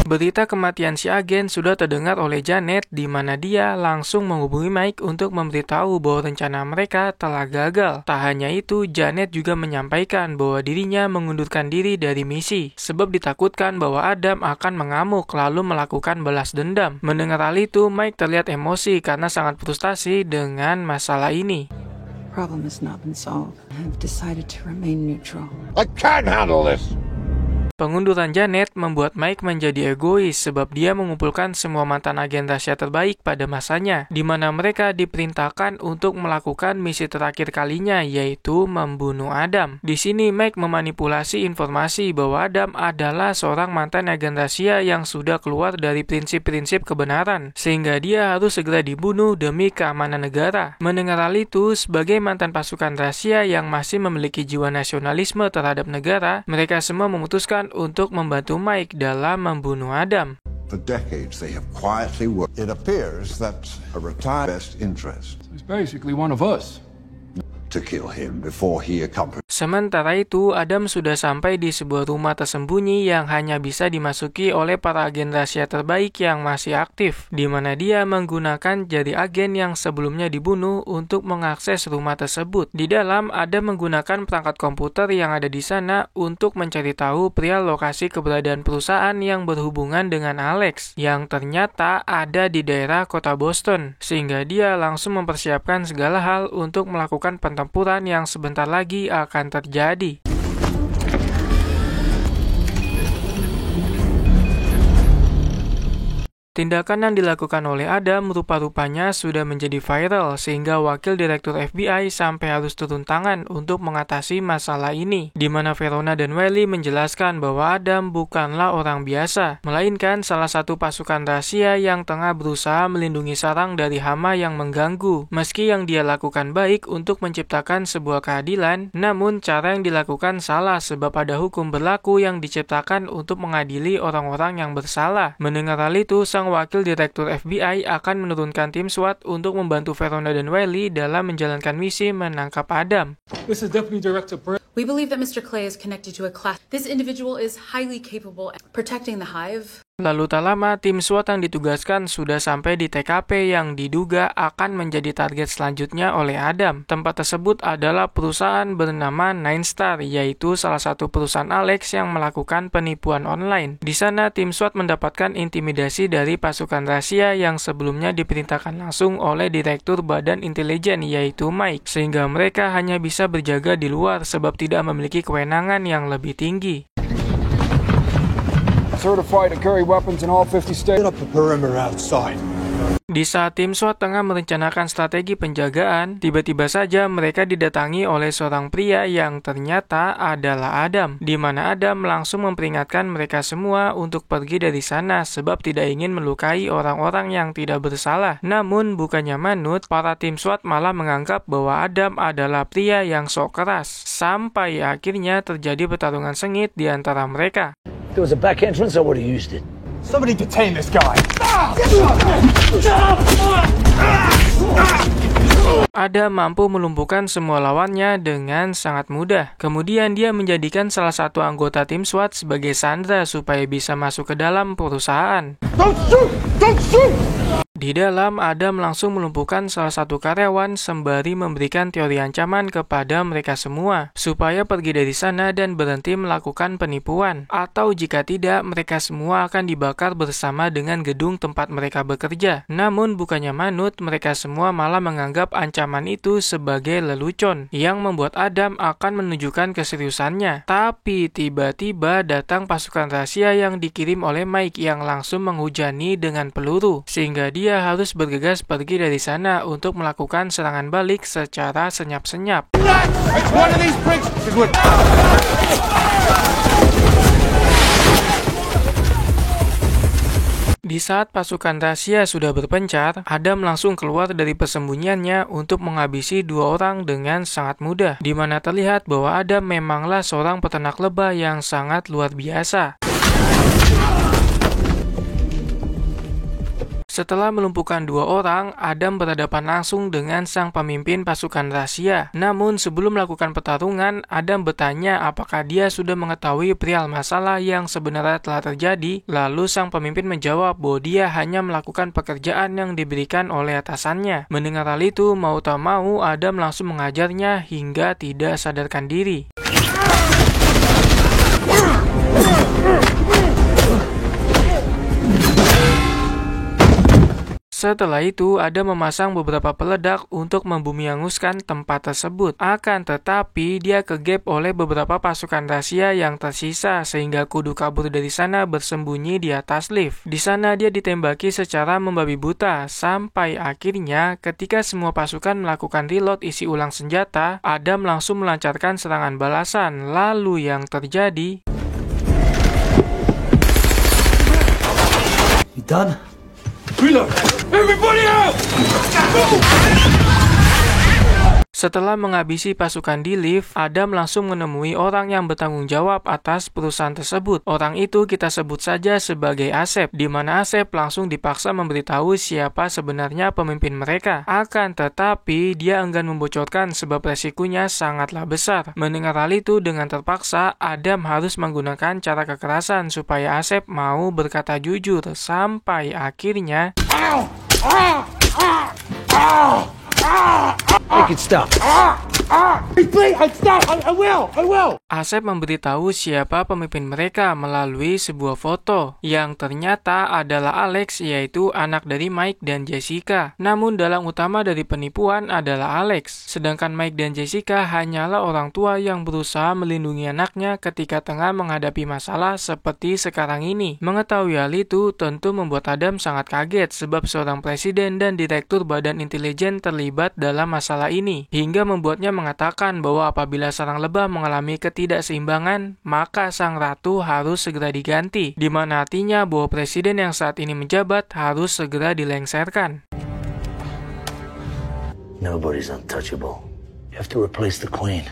Berita kematian si agen sudah terdengar oleh Janet, di mana dia langsung menghubungi Mike untuk memberitahu bahwa rencana mereka telah gagal. Tak hanya itu, Janet juga menyampaikan bahwa dirinya mengundurkan diri dari misi, sebab ditakutkan bahwa Adam akan mengamuk lalu melakukan balas dendam. Mendengar hal itu, Mike terlihat emosi karena sangat frustasi dengan masalah ini.
Problem has not been solved. I've decided to remain neutral.
I can't handle this!
Pengunduran Janet membuat Mike menjadi egois sebab dia mengumpulkan semua mantan agen rahasia terbaik pada masanya, di mana mereka diperintahkan untuk melakukan misi terakhir kalinya, yaitu membunuh Adam. Di sini Mike memanipulasi informasi bahwa Adam adalah seorang mantan agen rahasia yang sudah keluar dari prinsip-prinsip kebenaran, sehingga dia harus segera dibunuh demi keamanan negara. Mendengar hal itu, sebagai mantan pasukan rahasia yang masih memiliki jiwa nasionalisme terhadap negara, mereka semua memutuskan untuk membantu Mike dalam membunuh Adam.
For decades they have quietly worked. It appears that a retired best interest.
He's basically one of us.
To kill him before he accompanied.
Sementara itu, Adam sudah sampai di sebuah rumah tersembunyi yang hanya bisa dimasuki oleh para agen rahasia terbaik yang masih aktif, di mana dia menggunakan jari agen yang sebelumnya dibunuh untuk mengakses rumah tersebut. Di dalam, Adam menggunakan perangkat komputer yang ada di sana untuk mencari tahu pria lokasi keberadaan perusahaan yang berhubungan dengan Alex, yang ternyata ada di daerah kota Boston, sehingga dia langsung mempersiapkan segala hal untuk melakukan pertempuran yang sebentar lagi akan terjadi. Tindakan yang dilakukan oleh Adam rupa-rupanya sudah menjadi viral sehingga wakil direktur FBI sampai harus turun tangan untuk mengatasi masalah ini, di mana Verona dan Wiley menjelaskan bahwa Adam bukanlah orang biasa, melainkan salah satu pasukan rahasia yang tengah berusaha melindungi sarang dari hama yang mengganggu. Meski yang dia lakukan baik untuk menciptakan sebuah keadilan, namun cara yang dilakukan salah sebab ada hukum berlaku yang diciptakan untuk mengadili orang-orang yang bersalah. Mendengar hal itu, sang wakil direktur FBI akan menurunkan tim SWAT untuk membantu Verona dan Wiley dalam menjalankan misi menangkap Adam.
This is Deputy Director Brett.
We believe that Mr. Clay is connected to a class. This individual is highly capable at protecting the hive.
Lalu tak lama, tim SWAT yang ditugaskan sudah sampai di TKP yang diduga akan menjadi target selanjutnya oleh Adam. Tempat tersebut adalah perusahaan bernama Nine Star, yaitu salah satu perusahaan Alex yang melakukan penipuan online. Di sana, tim SWAT mendapatkan intimidasi dari pasukan rahasia yang sebelumnya diperintahkan langsung oleh Direktur Badan Intelijen, yaitu Mike, sehingga mereka hanya bisa berjaga di luar sebab tidak memiliki kewenangan yang lebih tinggi.
Certified to carry weapons in all 50 states.
Set up a perimeter outside.
Di saat tim SWAT tengah merencanakan strategi penjagaan, tiba-tiba saja mereka didatangi oleh seorang pria yang ternyata adalah Adam, di mana Adam langsung memperingatkan mereka semua untuk pergi dari sana sebab tidak ingin melukai orang-orang yang tidak bersalah. Namun bukannya manut, para tim SWAT malah menganggap bahwa Adam adalah pria yang sok keras, sampai akhirnya terjadi pertarungan sengit di antara mereka.
If there was a back entrance, I would have used it.
Somebody detain this guy.
Adam mampu melumpuhkan semua lawannya dengan sangat mudah. Kemudian dia menjadikan salah satu anggota tim SWAT sebagai sandera supaya bisa masuk ke dalam perusahaan.
Don't shoot! Don't shoot!
Di dalam, Adam langsung melumpuhkan salah satu karyawan sembari memberikan teori ancaman kepada mereka semua supaya pergi dari sana dan berhenti melakukan penipuan. Atau jika tidak, mereka semua akan dibakar bersama dengan gedung tempat mereka bekerja. Namun bukannya manut, mereka semua malah menganggap ancaman itu sebagai lelucon yang membuat Adam akan menunjukkan keseriusannya. Tapi tiba-tiba datang pasukan rahasia yang dikirim oleh Mike yang langsung menghujani dengan peluru, sehingga dia harus bergegas pergi dari sana untuk melakukan serangan balik secara senyap-senyap. Di saat pasukan rahasia sudah berpencar, Adam langsung keluar dari persembunyiannya untuk menghabisi dua orang dengan sangat mudah, di mana terlihat bahwa Adam memanglah seorang peternak lebah yang sangat luar biasa. Setelah melumpuhkan dua orang, Adam berhadapan langsung dengan sang pemimpin pasukan rahasia. Namun sebelum melakukan pertarungan, Adam bertanya apakah dia sudah mengetahui perihal masalah yang sebenarnya telah terjadi. Lalu sang pemimpin menjawab bahwa dia hanya melakukan pekerjaan yang diberikan oleh atasannya. Mendengar hal itu, mau tak mau Adam langsung mengajarnya hingga tidak sadarkan diri. Setelah itu, Adam memasang beberapa peledak untuk membumianguskan tempat tersebut. Akan tetapi, dia kegap oleh beberapa pasukan rahasia yang tersisa sehingga kudu kabur dari sana bersembunyi di atas lift. Di sana dia ditembaki secara membabi buta sampai akhirnya ketika semua pasukan melakukan reload isi ulang senjata, Adam langsung melancarkan serangan balasan. Lalu yang terjadi,
You done?
Reload! Everybody out!
setelah menghabisi pasukan di lift, Adam langsung menemui orang yang bertanggung jawab atas perusahaan tersebut. Orang itu kita sebut saja sebagai Asep, di mana Asep langsung dipaksa memberitahu siapa sebenarnya pemimpin mereka. Akan tetapi, dia enggan membocorkan sebab resikonya sangatlah besar. Mendengar hal itu dengan terpaksa, Adam harus menggunakan cara kekerasan supaya Asep mau berkata jujur. Sampai akhirnya,
Make it stop. I will.
Asep memberitahu siapa pemimpin mereka melalui sebuah foto yang ternyata adalah Alex, yaitu anak dari Mike dan Jessica. Namun dalang utama dari penipuan adalah Alex, sedangkan Mike dan Jessica hanyalah orang tua yang berusaha melindungi anaknya ketika tengah menghadapi masalah seperti sekarang ini. Mengetahui hal itu tentu membuat Adam sangat kaget sebab seorang presiden dan direktur badan intelijen terlibat dalam masalah ini, hingga membuatnya mengatakan bahwa apabila sarang lebah mengalami ketidakseimbangan, maka sang ratu harus segera diganti, di mana artinya bahwa presiden yang saat ini menjabat harus segera dilengsarkan.
Nobody's untouchable. You have to replace the queen.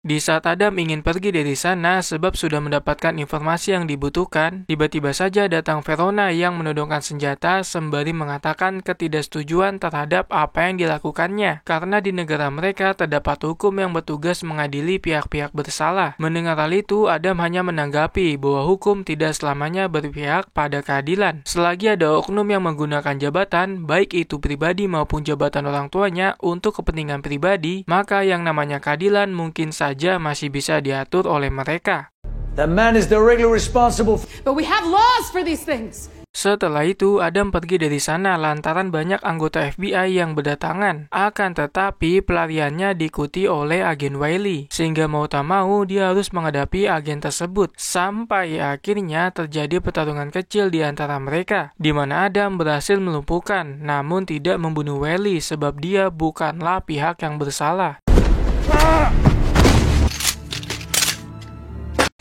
Di saat Adam ingin pergi dari sana sebab sudah mendapatkan informasi yang dibutuhkan, tiba-tiba saja datang Verona yang menodongkan senjata sembari mengatakan ketidaksetujuan terhadap apa yang dilakukannya, karena di negara mereka terdapat hukum yang bertugas mengadili pihak-pihak bersalah. Mendengar hal itu, Adam hanya menanggapi bahwa hukum tidak selamanya berpihak pada keadilan. Selagi ada oknum yang menggunakan jabatan, baik itu pribadi maupun jabatan orang tuanya untuk kepentingan pribadi, maka yang namanya keadilan mungkin saja masih bisa diatur oleh mereka.
That man is directly responsible.
But we have laws for these things.
Setelah itu, Adam pergi dari sana lantaran banyak anggota FBI yang berdatangan. Akan tetapi, pelariannya diikuti oleh agen Wiley, sehingga mau tak mau dia harus menghadapi agen tersebut. Sampai akhirnya terjadi pertarungan kecil di antara mereka, di mana Adam berhasil melumpuhkan, namun tidak membunuh Wiley sebab dia bukanlah pihak yang bersalah.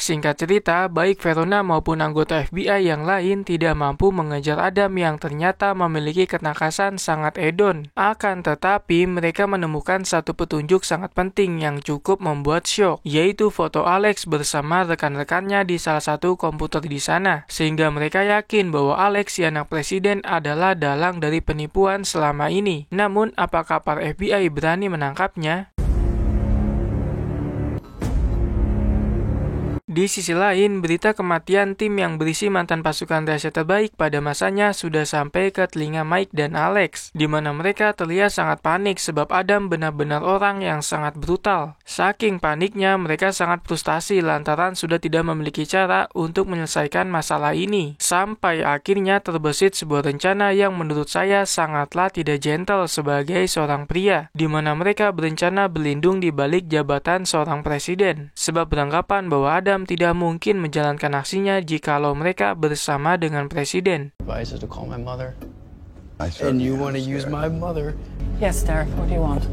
Singkat cerita, baik Verona maupun anggota FBI yang lain tidak mampu mengejar Adam yang ternyata memiliki ketangkasan sangat edon. Akan tetapi, mereka menemukan satu petunjuk sangat penting yang cukup membuat syok, yaitu foto Alex bersama rekan-rekannya di salah satu komputer di sana. Sehingga mereka yakin bahwa Alex, si anak presiden, adalah dalang dari penipuan selama ini. Namun, apakah para FBI berani menangkapnya? Di sisi lain, berita kematian tim yang berisi mantan pasukan rahasia terbaik pada masanya sudah sampai ke telinga Mike dan Alex, di mana mereka terlihat sangat panik sebab Adam benar-benar orang yang sangat brutal. Saking paniknya, mereka sangat frustasi lantaran sudah tidak memiliki cara untuk menyelesaikan masalah ini. Sampai akhirnya terbesit sebuah rencana yang menurut saya sangatlah tidak gentle sebagai seorang pria, di mana mereka berencana berlindung di balik jabatan seorang presiden, sebab beranggapan bahwa Adam tidak mungkin menjalankan aksinya jikalau mereka bersama dengan presiden.
Advisor to call my mother. And you want to use my mother?
Yes, Derek. What do you want?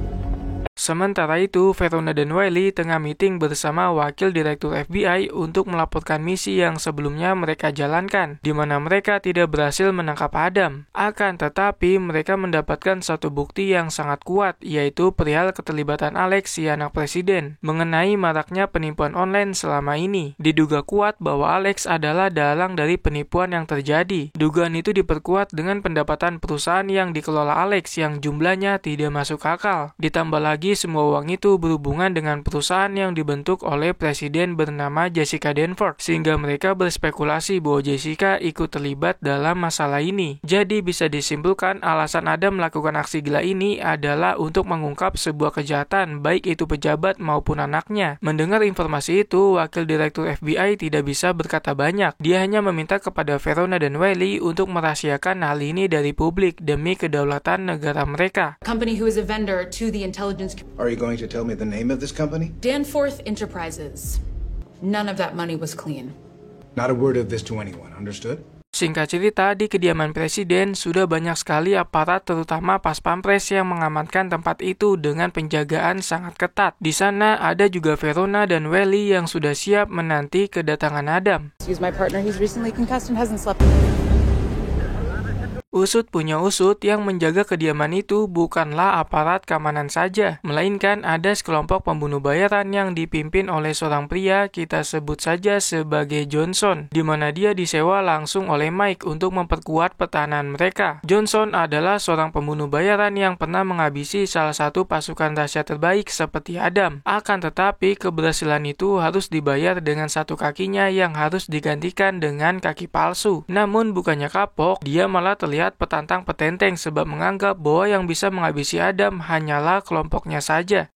Sementara itu, Verona dan Wiley tengah meeting bersama wakil direktur FBI untuk melaporkan misi yang sebelumnya mereka jalankan, di mana mereka tidak berhasil menangkap Adam. Akan tetapi, mereka mendapatkan satu bukti yang sangat kuat, yaitu perihal keterlibatan Alex, si anak presiden, mengenai maraknya penipuan online selama ini. Diduga kuat bahwa Alex adalah dalang dari penipuan yang terjadi. Dugaan itu diperkuat dengan pendapatan perusahaan yang dikelola Alex yang jumlahnya tidak masuk akal. Ditambah lagi apalagi semua uang itu berhubungan dengan perusahaan yang dibentuk oleh presiden bernama Jessica Danforth, sehingga mereka berspekulasi bahwa Jessica ikut terlibat dalam masalah ini. Jadi bisa disimpulkan alasan Adam melakukan aksi gila ini adalah untuk mengungkap sebuah kejahatan, baik itu pejabat maupun anaknya. Mendengar informasi itu, Wakil Direktur FBI tidak bisa berkata banyak. Dia hanya meminta kepada Verona dan Wiley untuk merahasiakan hal ini dari publik demi kedaulatan negara mereka.
Company who is a vendor to the intelligence.
Are you going to tell me the name of this company?
Danforth Enterprises. None of that money was clean.
Not a word of this to anyone, understood?
Singkat cerita, di kediaman presiden sudah banyak sekali aparat terutama pas pampres yang mengamankan tempat itu dengan penjagaan sangat ketat. Di sana ada juga Verona dan Wiley yang sudah siap menanti kedatangan Adam.
Excuse my partner, he's recently concussed and hasn't slept.
Usut punya usut, yang menjaga kediaman itu bukanlah aparat keamanan saja, melainkan ada sekelompok pembunuh bayaran yang dipimpin oleh seorang pria, kita sebut saja sebagai Johnson, di mana dia disewa langsung oleh Mike untuk memperkuat pertahanan mereka. Johnson adalah seorang pembunuh bayaran yang pernah menghabisi salah satu pasukan rahasia terbaik seperti Adam. Akan tetapi keberhasilan itu harus dibayar dengan satu kakinya yang harus digantikan dengan kaki palsu. Namun bukannya kapok, dia malah terlihat petantang petenteng sebab menganggap bahwa yang bisa menghabisi Adam hanyalah kelompoknya saja.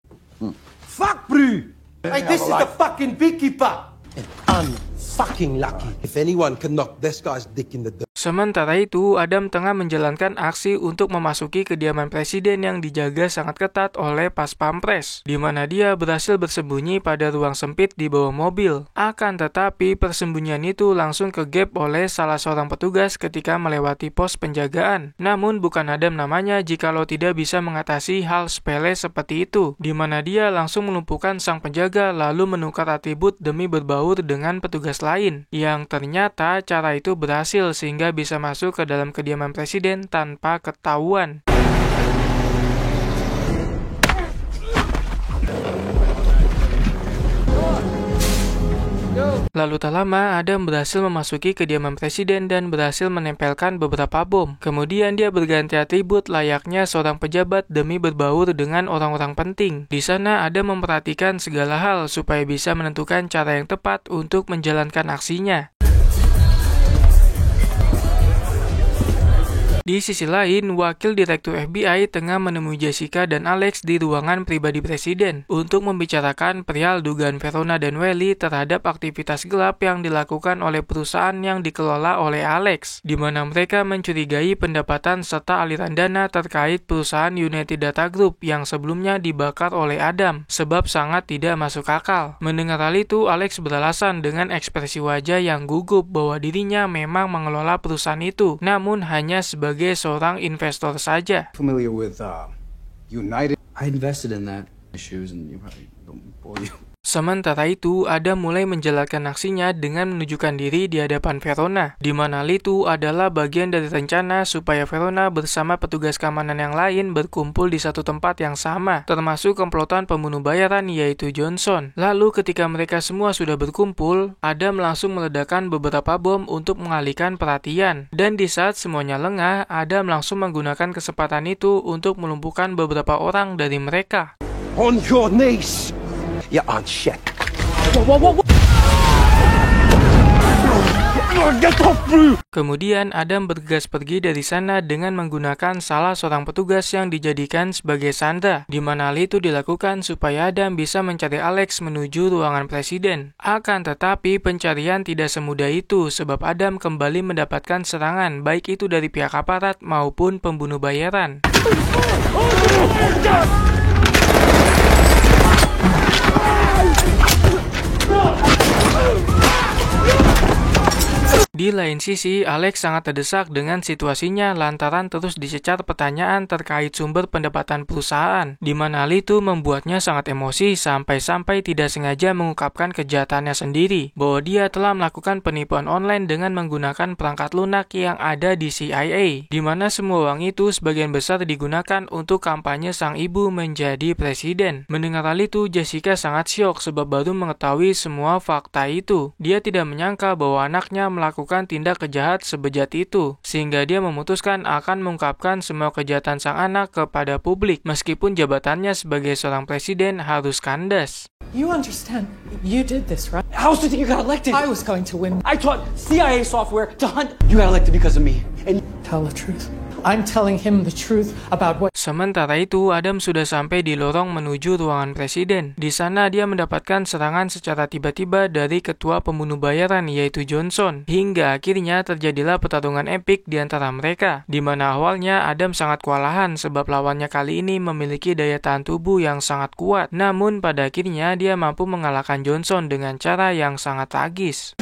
Fuck, bro! Hey, this is the fucking beekeeper! And I'm fucking lucky if anyone can knock this guy's dick in the dirt.
Sementara itu, Adam tengah menjalankan aksi untuk memasuki kediaman presiden yang dijaga sangat ketat oleh pas pampres, di mana dia berhasil bersembunyi pada ruang sempit di bawah mobil. Akan tetapi, persembunyian itu langsung kegap oleh salah seorang petugas ketika melewati pos penjagaan. Namun bukan Adam namanya jikalau tidak bisa mengatasi hal sepele seperti itu, di mana dia langsung melumpuhkan sang penjaga lalu menukar atribut demi berbaur dengan petugas lain, yang ternyata cara itu berhasil sehingga bisa masuk ke dalam kediaman presiden tanpa ketahuan. Lalu tak lama, Adam berhasil memasuki kediaman presiden dan berhasil menempelkan beberapa bom. Kemudian dia berganti atribut layaknya seorang pejabat demi berbaur dengan orang-orang penting. Di sana Adam memperhatikan segala hal supaya bisa menentukan cara yang tepat untuk menjalankan aksinya. Di sisi lain, Wakil Direktur FBI tengah menemui Jessica dan Alex di ruangan pribadi presiden untuk membicarakan perihal dugaan Verona dan Wiley terhadap aktivitas gelap yang dilakukan oleh perusahaan yang dikelola oleh Alex, di mana mereka mencurigai pendapatan serta aliran dana terkait perusahaan United Data Group yang sebelumnya dibakar oleh Adam, sebab sangat tidak masuk akal. Mendengar hal itu, Alex beralasan dengan ekspresi wajah yang gugup bahwa dirinya memang mengelola perusahaan itu, namun hanya sebagai seorang investor saja.
Familiar with United?
I invested in that issues and you probably don't bore you.
Sementara itu, Adam mulai menjalankan aksinya dengan menunjukkan diri di hadapan Verona, di mana hal itu adalah bagian dari rencana supaya Verona bersama petugas keamanan yang lain berkumpul di satu tempat yang sama, termasuk komplotan pembunuh bayaran yaitu Johnson. Lalu ketika mereka semua sudah berkumpul, Adam langsung meledakkan beberapa bom untuk mengalihkan perhatian. Dan di saat semuanya lengah, Adam langsung menggunakan kesempatan itu untuk melumpuhkan beberapa orang dari mereka.
On your knees! You aren't shit.
Kemudian Adam bergegas pergi dari sana dengan menggunakan salah seorang petugas yang dijadikan sebagai sandra, di mana hal itu dilakukan supaya Adam bisa mencari Alex menuju ruangan presiden. Akan tetapi pencarian tidak semudah itu sebab Adam kembali mendapatkan serangan baik itu dari pihak aparat maupun pembunuh bayaran. Di lain sisi, Alex sangat terdesak dengan situasinya lantaran terus dicecar pertanyaan terkait sumber pendapatan perusahaan, di mana hal itu membuatnya sangat emosi sampai-sampai tidak sengaja mengungkapkan kejahatannya sendiri, bahwa dia telah melakukan penipuan online dengan menggunakan perangkat lunak yang ada di CIA, di mana semua uang itu sebagian besar digunakan untuk kampanye sang ibu menjadi presiden. Mendengar hal itu, Jessica sangat syok sebab baru mengetahui semua fakta itu. Dia tidak menyangka bahwa anaknya melakukan melakukan tindak kejahat sebejat itu, sehingga dia memutuskan akan mengungkapkan semua kejahatan sang anak kepada publik, meskipun jabatannya sebagai seorang presiden harus kandas.
You understand? You did this, right?
How else do you think you got elected?
I was going to win.
I taught CIA software to hunt. You got elected because of me. And
tell the truth. I'm telling him the truth about what.
Sementara itu, Adam sudah sampai di lorong menuju ruangan presiden. Di sana dia mendapatkan serangan secara tiba-tiba dari ketua pembunuh bayaran yaitu Johnson. Hingga akhirnya terjadilah pertarungan epik di antara mereka, di mana awalnya Adam sangat kewalahan sebab lawannya kali ini memiliki daya tahan tubuh yang sangat kuat. Namun pada akhirnya dia mampu mengalahkan Johnson dengan cara yang sangat tragis.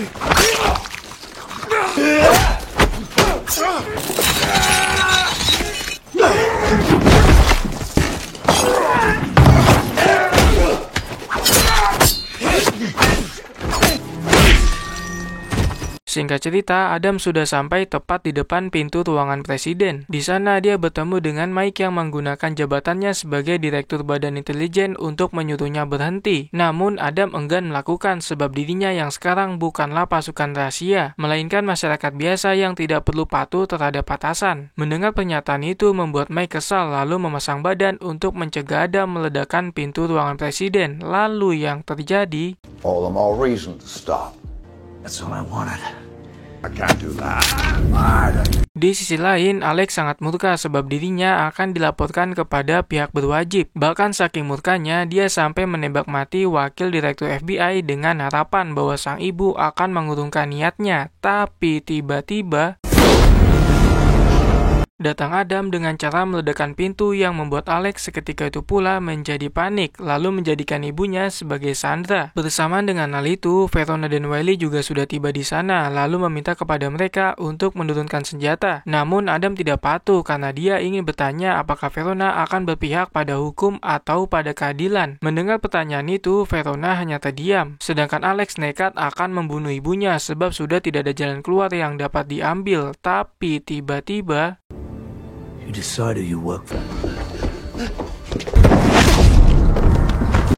Singkat cerita, Adam sudah sampai tepat di depan pintu ruangan presiden. Di sana dia bertemu dengan Mike yang menggunakan jabatannya sebagai direktur badan intelijen untuk menyuruhnya berhenti. Namun Adam enggan melakukan sebab dirinya yang sekarang bukanlah pasukan rahasia, melainkan masyarakat biasa yang tidak perlu patuh terhadap atasan. Mendengar pernyataan itu membuat Mike kesal lalu memasang badan untuk mencegah Adam meledakkan pintu ruangan presiden. Lalu yang terjadi,
All the more reason to stop.
That's all I wanted.
I can't do that.
Di sisi lain, Alex sangat murka sebab dirinya akan dilaporkan kepada pihak berwajib. Bahkan saking murkanya, dia sampai menembak mati wakil direktur FBI dengan harapan bahwa sang ibu akan mengurungkan niatnya. Tapi tiba-tiba datang Adam dengan cara meledakkan pintu yang membuat Alex seketika itu pula menjadi panik, lalu menjadikan ibunya sebagai sandera. Bersamaan dengan hal itu, Verona dan Wiley juga sudah tiba di sana, lalu meminta kepada mereka untuk menurunkan senjata. Namun Adam tidak patuh karena dia ingin bertanya apakah Verona akan berpihak pada hukum atau pada keadilan. Mendengar pertanyaan itu, Verona hanya terdiam, sedangkan Alex nekat akan membunuh ibunya sebab sudah tidak ada jalan keluar yang dapat diambil. Tapi tiba-tiba
You decided you work for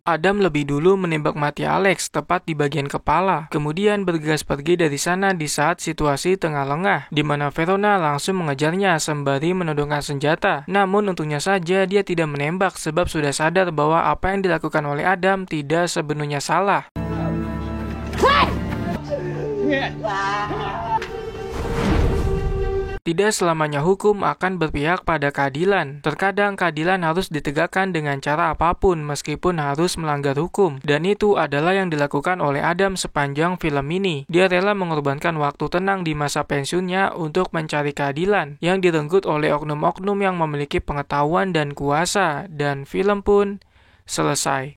Adam lebih dulu menembak mati Alex tepat di bagian kepala, kemudian bergegas pergi dari sana di saat situasi tengah lengah, di mana Verona langsung mengejarnya sembari menodongkan senjata. Namun untungnya saja dia tidak menembak sebab sudah sadar bahwa apa yang dilakukan oleh Adam tidak sepenuhnya salah. Tidak selamanya hukum akan berpihak pada keadilan. Terkadang keadilan harus ditegakkan dengan cara apapun meskipun harus melanggar hukum. Dan itu adalah yang dilakukan oleh Adam sepanjang film ini. Dia rela mengorbankan waktu tenang di masa pensiunnya untuk mencari keadilan yang direnggut oleh oknum-oknum yang memiliki pengetahuan dan kuasa. Dan film pun selesai.